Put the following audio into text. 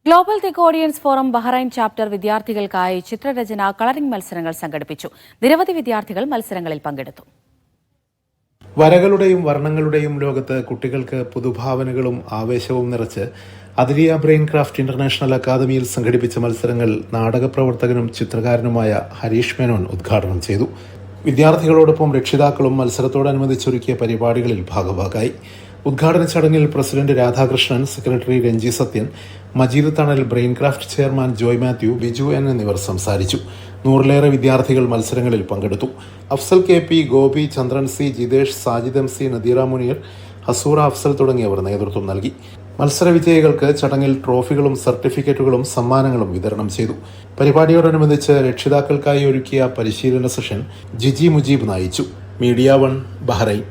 Global തെക്ക് audience forum Bahrain chapter വിദ്യാർത്ഥികൾക്കായി ചിത്രരചന കളറിംഗ് മത്സരങ്ങൾ സംഘടിപ്പിച്ചു. നിരവധി വിദ്യാർത്ഥികൾ മത്സരങ്ങളിൽ പങ്കെടുത്തു. വരകളുടെയും വർണ്ണങ്ങളുടെയും ലോകത്ത് കുട്ടികൾക്ക് പുതുഭാവനകളും ആവേശവും നിറച്ച് അദലിയ ബ്രെയിൻ ക്രാഫ്റ്റ് ഇന്റർനാഷണൽ അക്കാദമിയിൽ സംഘടിപ്പിച്ച മത്സരങ്ങൾ നാടകപ്രവർത്തകനും ചിത്രകാരനുമായ ഹരീഷ് മേനോൻ ഉദ്ഘാടനം ചെയ്തു. വിദ്യാർത്ഥികളോടൊപ്പം രക്ഷിതാക്കളും മത്സരത്തോടനുബന്ധിച്ചൊരുക്കിയ പരിപാടികളിൽ ഭാഗഭാക്കായി. ഉദ്ഘാടന ചടങ്ങിൽ പ്രസിഡന്റ് രാധാകൃഷ്ണൻ, സെക്രട്ടറി രഞ്ജി സത്യൻ, മജീദ് തണൽ, brain craft chairman Joy Mathew, Biju N എന്നിവർ സംസാരിച്ചു. 100-ലേറെ വിദ്യാർത്ഥികൾ മത്സരങ്ങളിൽ പങ്കെടുത്തു. അഫ്സൽ KP, ഗോപി, ചന്ദ്രൻ C, ജിതേഷ്, സാജിദ് MC, നദീറ മുനീർ, ഹസൂറ അഫ്സൽ തുടങ്ങിയവർ നേതൃത്വം നൽകി. മത്സര വിജയികൾക്ക് ചടങ്ങിൽ ട്രോഫികളും സർട്ടിഫിക്കറ്റുകളും സമ്മാനങ്ങളും വിതരണം ചെയ്തു. പരിപാടിയോടനുബന്ധിച്ച് രക്ഷിതാക്കൾക്കായി ഒരുക്കിയ പരിശീലന സെഷൻ ജിജി മുജീബ് നയിച്ചു. Media 1, Bahrain.